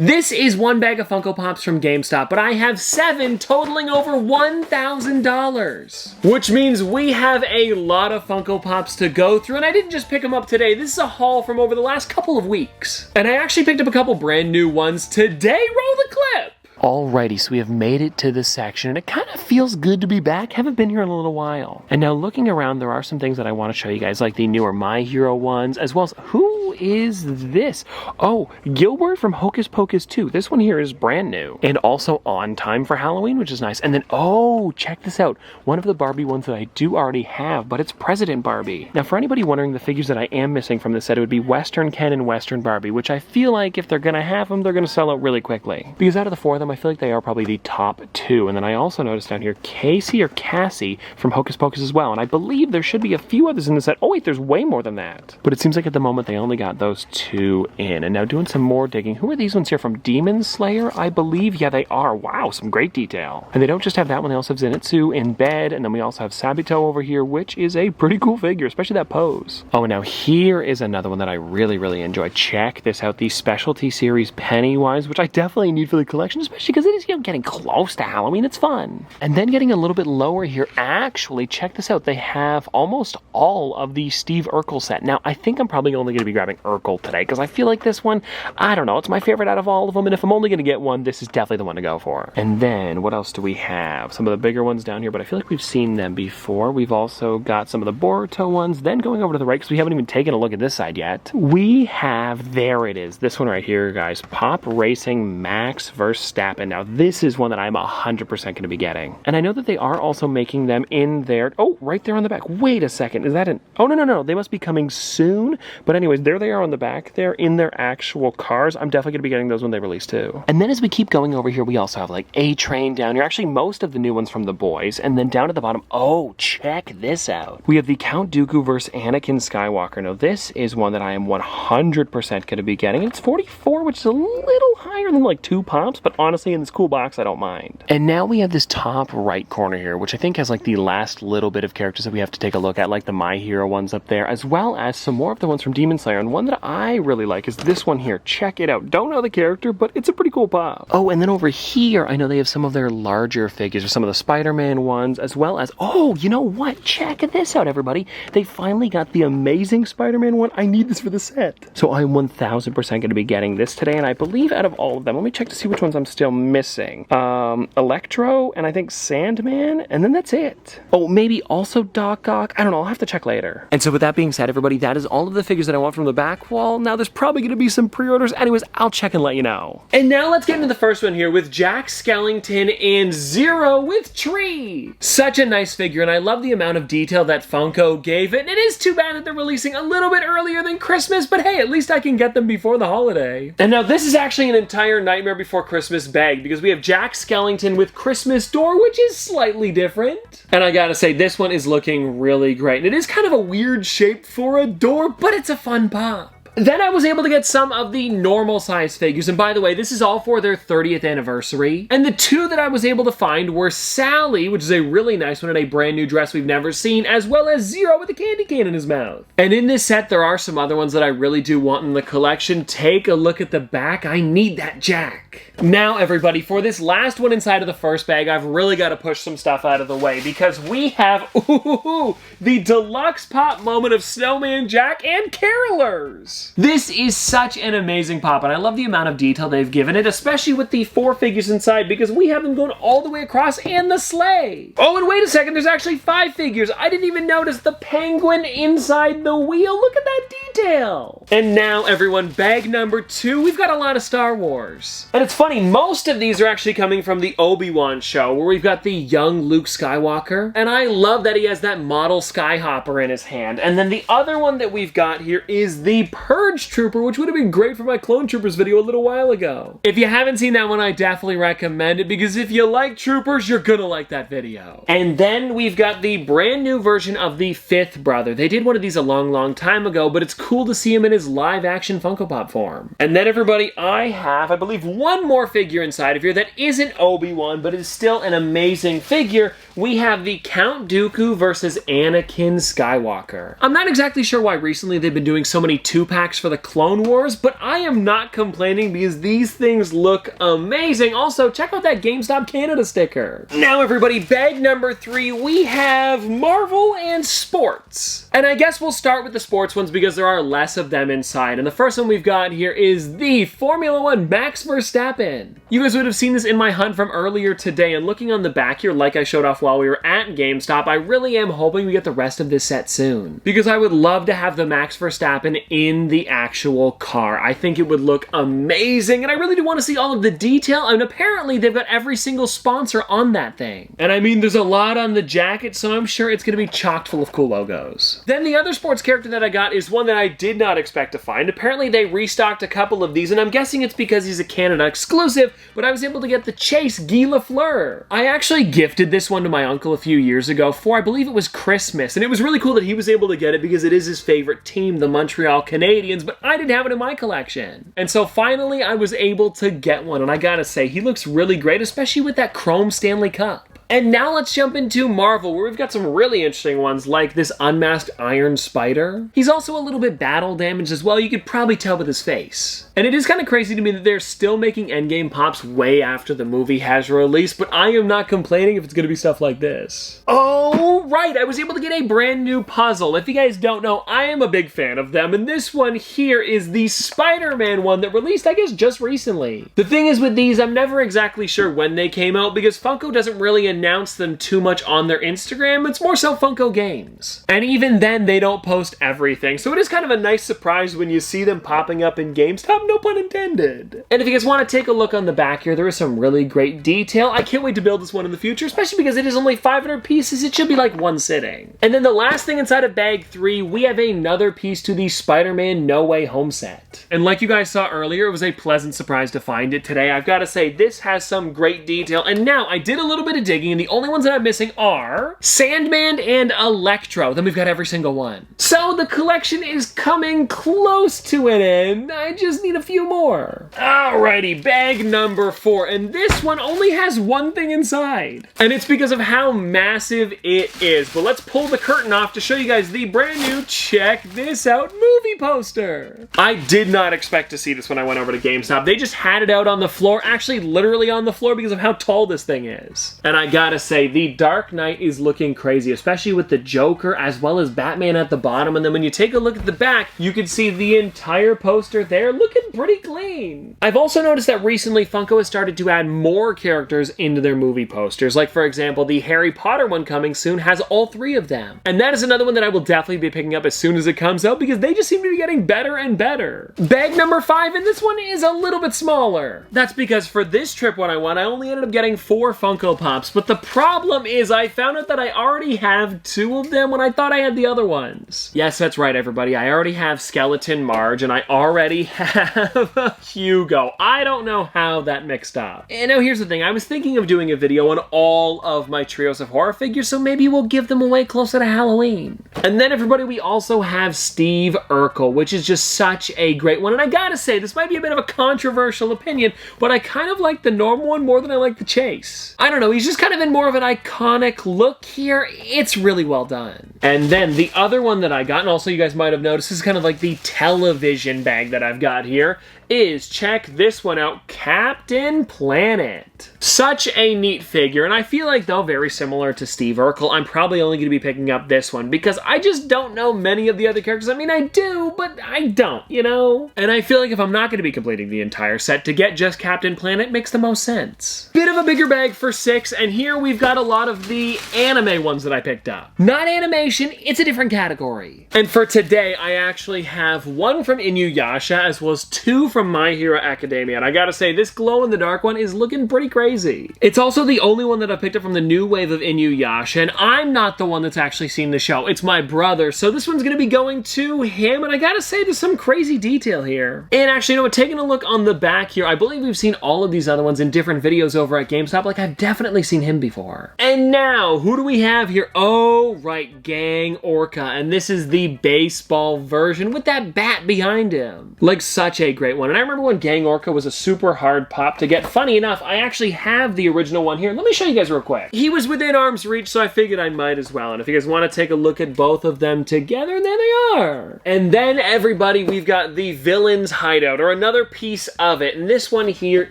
This is one bag of Funko Pops from GameStop, but I have 7 totaling over $1,000. Which means we have a lot of Funko Pops to go through, and I didn't just pick them up today. This is a haul from over the last couple of weeks. And I actually picked up a couple brand new ones today. Roll the clip! Alrighty, so we have made it to this section, and it kind of feels good to be back. Haven't been here in a little while. And now looking around, there are some things that I want to show you guys, like the newer My Hero ones, as well as, who is this? Oh, Gilbert from Hocus Pocus 2. This one here is brand new, and also on time for Halloween, which is nice. And then, oh, check this out. One of the Barbie ones that I do already have, but it's President Barbie. Now, for anybody wondering the figures that I am missing from this set, it would be Western Ken and Western Barbie, which I feel like if they're going to have them, they're going to sell out really quickly. Because out of the 4 of them, I feel like they are probably the top 2. And then I also noticed down here Casey or Cassie from Hocus Pocus as well. And I believe there should be a few others in the set. Oh wait, there's way more than that. But it seems like at the moment they only got those 2 in. And now doing some more digging. Who are these ones here from Demon Slayer? I believe, yeah, they are. Wow, some great detail. And they don't just have that one, they also have Zenitsu in bed. And then we also have Sabito over here, which is a pretty cool figure, especially that pose. Oh, and now here is another one that I really enjoy. Check this out, the Specialty Series Pennywise, which I definitely need for the collection, especially because it is, you know, getting close to Halloween. It's fun. And then getting a little bit lower here, actually, check this out. They have almost all of the Steve Urkel set. Now, I think I'm probably only going to be grabbing Urkel today, because I feel like this one, I don't know, it's my favorite out of all of them, and if I'm only going to get one, this is definitely the one to go for. And then, what else do we have? Some of the bigger ones down here, but I feel like we've seen them before. We've also got some of the Boruto ones. Then going over to the right, because we haven't even taken a look at this side yet, we have, there it is, this one right here, guys, Pop Racing Max Verstappen. Now, this is one that I'm 100% going to be getting. And I know that they are also making them in there. Oh, right there on the back. Wait a second. Is that an... Oh, no. They must be coming soon. But anyways, there they are on the back. They're in their actual cars. I'm definitely going to be getting those when they release too. And then as we keep going over here, we also have like A-Train down here. Actually, most of the new ones from the boys. And then down at the bottom, oh, check this out. We have the Count Dooku versus Anakin Skywalker. Now, this is one that I am 100% going to be getting. It's 44, which is a little higher than like 2 pops. But honestly, in this cool box, I don't mind. And now we have this top right corner here, which I think has like the last little bit of characters that we have to take a look at, like the My Hero ones up there, as well as some more of the ones from Demon Slayer. And one that I really like is this one here. Check it out. Don't know the character, but it's a pretty cool pop. Oh, and then over here, I know they have some of their larger figures, or some of the Spider-Man ones, as well as, oh, you know what? Check this out, everybody. They finally got the Amazing Spider-Man one. I need this for the set. So I'm 1000% going to be getting this today, and I believe out of all of them, let me check to see which ones I'm still missing. Electro, and I think Sandman, and then that's it. Oh, maybe also Doc Ock. I don't know, I'll have to check later. And so with that being said, everybody, that is all of the figures that I want from the back wall. Now there's probably going to be some pre-orders. Anyways, I'll check and let you know. And now let's get into the first one here with Jack Skellington and Zero with Tree. Such a nice figure, and I love the amount of detail that Funko gave it. And it is too bad that they're releasing a little bit earlier than Christmas, but hey, at least I can get them before the holiday. And now this is actually an entire Nightmare Before Christmas bag, because we have Jack Skellington with Christmas Door, which is slightly different. And I gotta say, this one is looking really great. And it is kind of a weird shape for a door, but it's a fun pop. Then I was able to get some of the normal size figures, and by the way, this is all for their 30th anniversary. And the 2 that I was able to find were Sally, which is a really nice one in a brand new dress we've never seen, as well as Zero with a candy cane in his mouth. And in this set, there are some other ones that I really do want in the collection. Take a look at the back. I need that Jack. Now, everybody, for this last one inside of the first bag, I've really got to push some stuff out of the way, because we have, the deluxe pop moment of Snowman Jack and Carolers. This is such an amazing pop, and I love the amount of detail they've given it, especially with the 4 figures inside, because we have them going all the way across and the sleigh. Oh, and wait a second, there's actually 5 figures. I didn't even notice the penguin inside the wheel. Look at that detail. And now, everyone, bag number 2, we've got a lot of Star Wars. And it's funny, most of these are actually coming from the Obi-Wan show, where we've got the young Luke Skywalker, and I love that he has that model Skyhopper in his hand. And then the other one that we've got here is the Purge Trooper, which would have been great for my Clone Troopers video a little while ago. If you haven't seen that one, I definitely recommend it, because if you like Troopers, you're gonna like that video. And then we've got the brand new version of the 5th brother. They did one of these a long time ago, but it's cool to see him in his live-action Funko Pop form. And then, everybody, I have, I believe, one more figure inside of here that isn't Obi-Wan, but is still an amazing figure. We have the Count Dooku versus Anakin Skywalker. I'm not exactly sure why recently they've been doing so many 2-pack packs for the Clone Wars, but I am not complaining because these things look amazing. Also, check out that GameStop Canada sticker. Now everybody, bag number 3, we have Marvel and sports. And I guess we'll start with the sports ones because there are less of them inside. And the first one we've got here is the Formula 1 Max Verstappen. You guys would have seen this in my hunt from earlier today, and looking on the back here, like I showed off while we were at GameStop, I really am hoping we get the rest of this set soon. Because I would love to have the Max Verstappen in the actual car. I think it would look amazing, and I really do want to see all of the detail, and apparently they've got every single sponsor on that thing. And I mean, there's a lot on the jacket, so I'm sure it's going to be chocked full of cool logos. Then the other sports character that I got is one that I did not expect to find. Apparently they restocked a couple of these, and I'm guessing it's because he's a Canada exclusive, but I was able to get the Chase Guy Lafleur. I actually gifted this one to my uncle a few years ago for, I believe it was Christmas, and it was really cool that he was able to get it because it is his favorite team, the Montreal Canadiens, but I didn't have it in my collection. And so finally I was able to get one, and I gotta say, he looks really great, especially with that chrome Stanley Cup. And now let's jump into Marvel, where we've got some really interesting ones, like this unmasked Iron Spider. He's also a little bit battle damaged as well, you could probably tell with his face. And it is kind of crazy to me that they're still making Endgame Pops way after the movie has released, but I am not complaining if it's going to be stuff like this. Oh, right, I was able to get a brand new puzzle. If you guys don't know, I am a big fan of them, and this one here is the Spider-Man one that released, I guess, just recently. The thing is with these, I'm never exactly sure when they came out, because Funko doesn't really announce them too much on their Instagram. It's more so Funko Games. And even then, they don't post everything, so it is kind of a nice surprise when you see them popping up in GameStop, no pun intended. And if you guys want to take a look on the back here, there is some really great detail. I can't wait to build this one in the future, especially because it is only 500 pieces. It should be like one sitting. And then the last thing inside of bag 3, we have another piece to the Spider-Man No Way Home set. And like you guys saw earlier, it was a pleasant surprise to find it today. I've got to say, this has some great detail. And now, I did a little bit of digging, and the only ones that I'm missing are Sandman and Electro. Then we've got every single one. So the collection is coming close to an end. I just need a few more. Alrighty, bag number 4. And this one only has one thing inside. And it's because of how massive it is. But let's pull the curtain off to show you guys the brand new, check this out, movie poster. I did not expect to see this when I went over to GameStop. They just had it out on the floor, actually literally on the floor because of how tall this thing is. And I gotta say, the Dark Knight is looking crazy, especially with the Joker as well as Batman at the bottom. And then when you take a look at the back, you can see the entire poster there looking pretty clean. I've also noticed that recently Funko has started to add more characters into their movie posters. Like, for example, the Harry Potter one coming soon has all 3 of them. And that is another one that I will definitely be picking up as soon as it comes out because they just seem to be getting better and better. Bag number 5, and this one is a little bit smaller. That's because for this trip when I went, I only ended up getting 4 Funko Pops, but the problem is I found out that I already have 2 of them when I thought I had the other ones. Yes, that's right, everybody. I already have Skeleton Marge, and I already have Hugo. I don't know how that mixed up. And now here's the thing. I was thinking of doing a video on all of my trios of horror figures, so maybe we'll give them away closer to Halloween. And then, everybody, we also have Steve Urkel, which is just such a great one. And I gotta say, this might be a bit of a controversial opinion, but I kind of like the normal one more than I like the Chase. I don't know, he's just kind of in more of an iconic look here. It's really well done. And then the other one that I got, and also you guys might have noticed, this is kind of like the television bag that I've got here, is, check this one out, Captain Planet. Such a neat figure, and I feel like, though very similar to Steve Urkel, I'm probably only going to be picking up this one because I just don't know many of the other characters. I mean, I do, but I don't, you know? And I feel like if I'm not going to be completing the entire set, to get just Captain Planet makes the most sense. Bit of a bigger bag for 6, and here we've got a lot of the anime ones that I picked up. Not animation, it's a different category. And for today, I actually have 1 from Inuyasha as well as 2 from My Hero Academia, and I gotta say, this glow-in-the-dark one is looking pretty crazy. It's also the only one that I picked up from the new wave of Inuyasha, and I'm not the one that's actually seen the show. It's my brother, so this one's gonna be going to him, and I gotta say, there's some crazy detail here. And actually, you know what, taking a look on the back here, I believe we've seen all of these other ones in different videos over at GameStop. Like, I've definitely seen him before. And now, who do we have here? Oh, right, Gang Orca, and this is the baseball version with that bat behind him. Like, such a great one. one. And I remember when Gang Orca was a super hard pop to get. Funny enough, I actually have the original one here. Let me show you guys real quick. He was within arm's reach, so I figured I might as well. And if you guys want to take a look at both of them together, there they are. And then, everybody, we've got the Villain's Hideout, or another piece of it. And this one here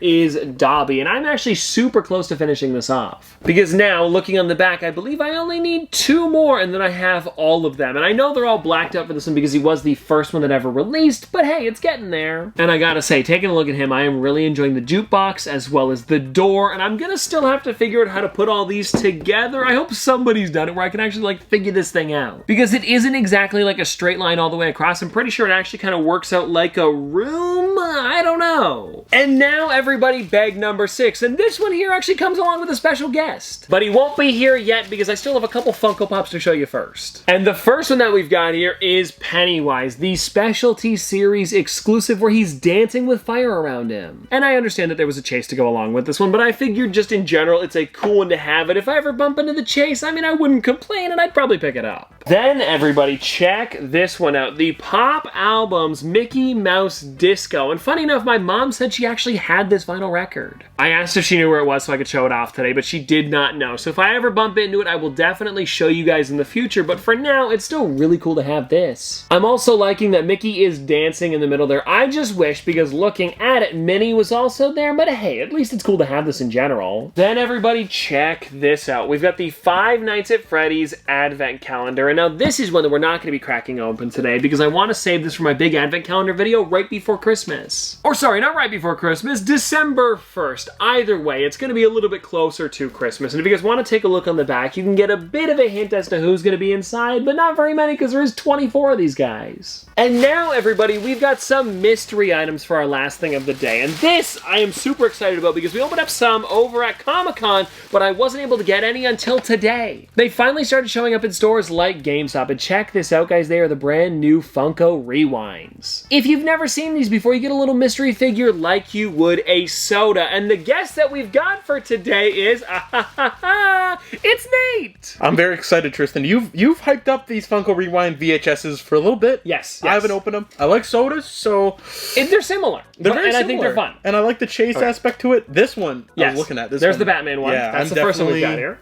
is Dobby. And I'm actually super close to finishing this off. Because now, looking on the back, I believe I only need 2 more, and then I have all of them. And I know they're all blacked out for this one because he was the first one that ever released, but hey, it's getting there. And I gotta say, taking a look at him, I am really enjoying the jukebox as well as the door, and I'm gonna still have to figure out how to put all these together. I hope somebody's done it where I can actually like figure this thing out. Because it isn't exactly like a straight line all the way across. I'm pretty sure it actually kind of works out like a room. I don't know. And now, everybody, bag number 6. And this one here actually comes along with a special guest. But he won't be here yet because I still have a couple Funko Pops to show you first. And the first one that we've got here is Pennywise, the specialty series exclusive where he's dancing with fire around him. And I understand that there was a chase to go along with this one, but I figured just in general it's a cool one to have it. If I ever bump into the chase, I mean, I wouldn't complain and I'd probably pick it up. Then, everybody, check this one out. The Pop Albums Mickey Mouse Disco. And funny enough, my mom said she actually had this vinyl record. I asked if she knew where it was so I could show it off today, but she did not know. So if I ever bump into it, I will definitely show you guys in the future, but for now, it's still really cool to have this. I'm also liking that Mickey is dancing in the middle there. I just wish, because looking at it, Minnie was also there, but hey, at least it's cool to have this in general. Then, everybody, check this out. We've got the Five Nights at Freddy's Advent Calendar, and now this is one that we're not going to be cracking open today because I want to save this for my big Advent Calendar video right before Christmas. Or sorry, not right before Christmas, December 1st. Either way, it's going to be a little bit closer to Christmas, and if you guys want to take a look on the back, you can get a bit of a hint as to who's going to be inside, but not very many because there is 24 of these guys. And now, everybody, we've got some mystery items for our last thing of the day. And this I am super excited about because we opened up some over at Comic-Con, but I wasn't able to get any until today. They finally started showing up in stores like GameStop. And check this out, guys. They are the brand new Funko Rewinds. If you've never seen these before, you get a little mystery figure like you would a soda. And the guest that we've got for today is, it's Nate! I'm very excited, Tristan. You've hyped up these Funko Rewind VHSs for a little bit. Yes. I haven't opened them. I like sodas, so... They're similar. They're very similar. I think they're fun. And I like the chase aspect to it. This one, yes. I'm looking at. There's the Batman one. Yeah, that's the first one we've got here.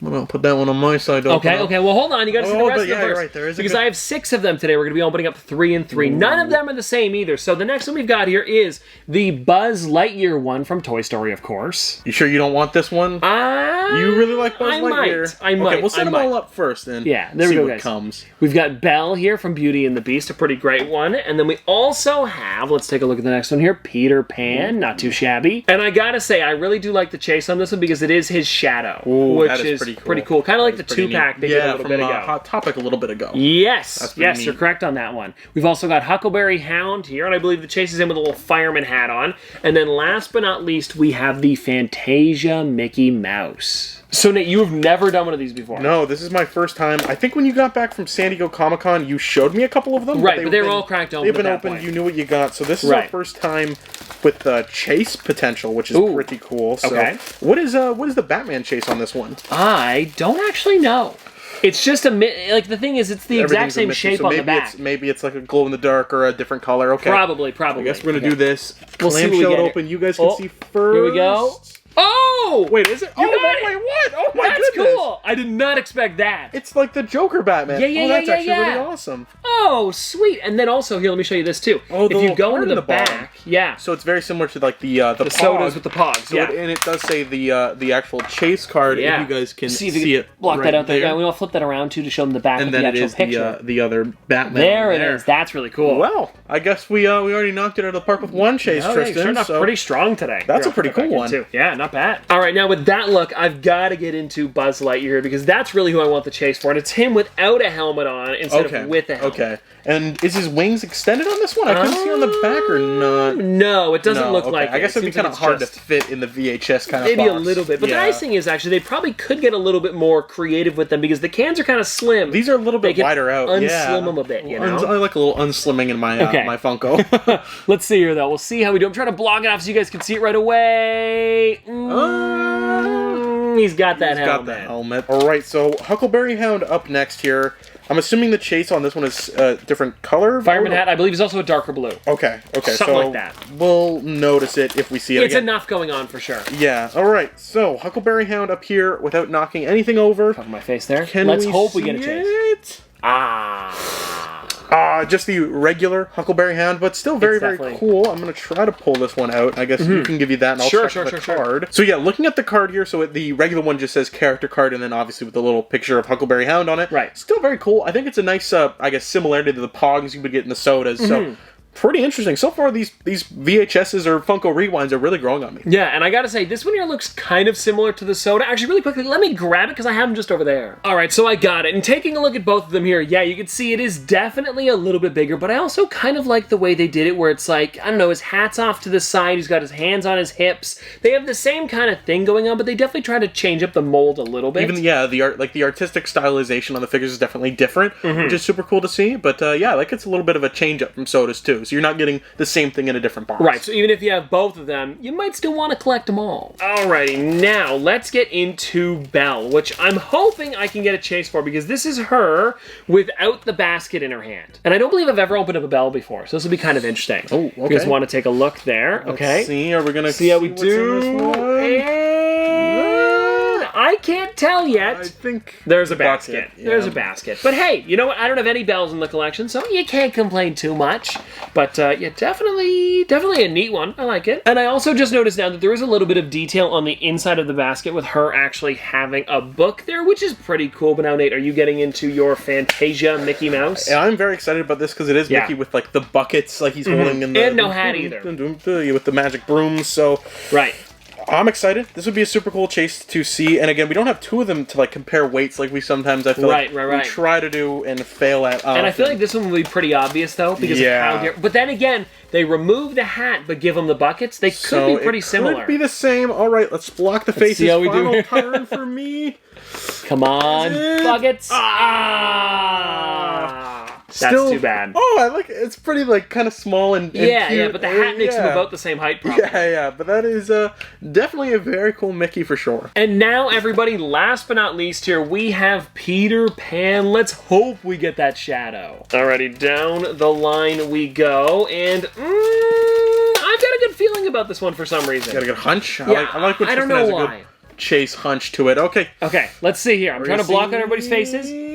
I'm going to put that one on my side. Okay, well, hold on. You got to see the rest of them first. You're right. There is because I have 6 of them today. We're going to be opening up 3 and 3. Ooh. None of them are the same either. So the next one we've got here is the Buzz Lightyear one from Toy Story, of course. You sure you don't want this one? You really like Buzz Lightyear? I might. Okay, we'll set them all up first and yeah, there we go, guys. Comes. We've got Belle here from Beauty and the Beast, a pretty great one. And then we also have, let's take a look at the next one here, Peter Pan, not too shabby. And I gotta say, I really do like the chase on this one because it is his shadow, which is pretty cool. Kind of like the 2-pack they did a little bit ago. Hot Topic a little bit ago. Yes, you're correct on that one. We've also got Huckleberry Hound here, and I believe the chase is in with a little fireman hat on. And then last but not least, we have the Fantasia Mickey Mouse. So, Nate, you have never done one of these before. No, this is my first time. I think when you got back from San Diego Comic-Con, you showed me a couple of them. Right, but they were all cracked open. They've been opened, you knew what you got. So this is our first time with the chase potential, which is pretty cool. So what is the Batman chase on this one? I don't actually know. It's just like the thing is, it's the exact same shape on the back. Maybe it's like a glow in the dark or a different color. Okay, probably. I guess we're gonna do this. We'll clamshell open. You guys can see first. Here we go. Oh! Wait, is it? Wait, what? Oh my goodness! That's cool! I did not expect that. It's like the Joker Batman. Yeah, that's actually really awesome. Oh, sweet! And then also, here, let me show you this too. Oh, if you go into the back, so it's very similar to like the sodas with the pogs. So and it does say the actual chase card. Yeah. If you guys can see it. Block that out there. Yeah, we'll flip that around too to show them the back. And then it is the other Batman. There it is. That's really cool. Well, I guess we already knocked it out of the park with one chase, Tristan. Sure enough, pretty strong today. That's a pretty cool one too. Yeah, not bad. All right, now with that look, I've got to get into Buzz Lightyear because that's really who I want the chase for, and it's him without a helmet on instead of with a helmet. Okay. And is his wings extended on this one? I couldn't see on the back or not. No, it doesn't look like it. I guess it'd be kind of hard to fit in the VHS kind of maybe box. A little bit. But the nice thing is, actually, they probably could get a little bit more creative with them because the cans are kind of slim. These are a little bit wider out. Unslim them a bit, you know? I like a little unslimming in my my Funko. Let's see here, though. We'll see how we do. I'm trying to block it off so you guys can see it right away. He's got that helmet. All right, so Huckleberry Hound up next here. I'm assuming the chase on this one is a different color. Fireman hat, I believe, is also a darker blue. Okay. Something like that. We'll notice it if we see it It's again. enough going on for sure. Yeah. All right. So Huckleberry Hound up here without knocking anything over. Cover my face there. Let's hope we get a chase. It? Just the regular Huckleberry Hound, but still very, very cool. I'm going to try to pull this one out. I guess you can give you that, and I'll check the card. So yeah, looking at the card here, so the regular one just says character card, and then obviously with the little picture of Huckleberry Hound on it. Right. Still very cool. I think it's a nice, I guess, similarity to the Pogs you would get in the sodas. So pretty interesting. So far, these VHSs or Funko Rewinds are really growing on me. Yeah, and I gotta say, this one here looks kind of similar to the soda. Actually, really quickly, let me grab it because I have them just over there. All right, so I got it. And taking a look at both of them here, yeah, you can see it is definitely a little bit bigger, but I also kind of like the way they did it where it's like, I don't know, his hat's off to the side, he's got his hands on his hips. They have the same kind of thing going on, but they definitely try to change up the mold a little bit. Even, yeah, the artistic stylization on the figures is definitely different, which is super cool to see. But yeah, like it's a little bit of a change up from sodas too. So you're not getting the same thing in a different box. Right, so even if you have both of them, you might still want to collect them all. Alrighty, now let's get into Belle, which I'm hoping I can get a chase for because this is her without the basket in her hand. And I don't believe I've ever opened up a Belle before, so this will be kind of interesting. Oh, okay. You guys want to take a look there, okay? Let's see, are we going to see how we do? I can't tell yet. I think there's a basket. Yeah. There's a basket. But hey, you know what? I don't have any bells in the collection, so you can't complain too much. But yeah, definitely a neat one. I like it. And I also just noticed now that there is a little bit of detail on the inside of the basket with her actually having a book there, which is pretty cool. But now, Nate, are you getting into your Fantasia Mickey Mouse? Yeah, I'm very excited about this because it is Mickey with like the buckets, like he's holding in the and no hat either with the magic brooms. So right. I'm excited. This would be a super cool chase to see. And again, we don't have two of them to like compare weights like we sometimes I feel like we try to do and fail at. And I feel like this one will be pretty obvious though because of how different. But then again, they remove the hat but give them the buckets. They could be pretty similar. Could be the same. All right, let's block the faces. See how we Final do turn for me. Come on, buckets. That's too bad. Oh, I like it. It's pretty like kind of small and cute. But the hat makes them about the same height probably. Yeah, but that is definitely a very cool Mickey for sure. And now everybody, last but not least here, we have Peter Pan. Let's hope we get that shadow. Alrighty, down the line we go, and I've got a good feeling about this one for some reason. Got a good hunch? Yeah, I like when I don't know why. Chase hunch to it. Okay, let's see here. I'm trying to block on everybody's faces.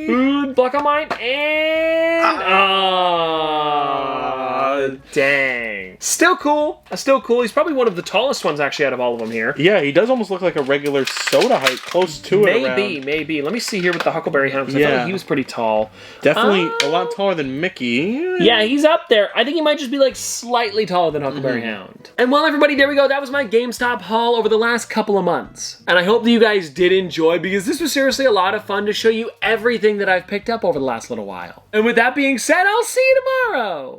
Block on mine, and dang. Still cool. He's probably one of the tallest ones actually out of all of them here. Yeah, he does almost look like a regular soda height, close to it. Maybe. Let me see here with the Huckleberry Hound, because I felt like he was pretty tall. Definitely a lot taller than Mickey. Yeah, he's up there. I think he might just be like slightly taller than Huckleberry Hound. And well, everybody, there we go. That was my GameStop haul over the last couple of months. And I hope that you guys did enjoy, because this was seriously a lot of fun to show you everything that I've picked up over the last little while. And with that being said, I'll see you tomorrow.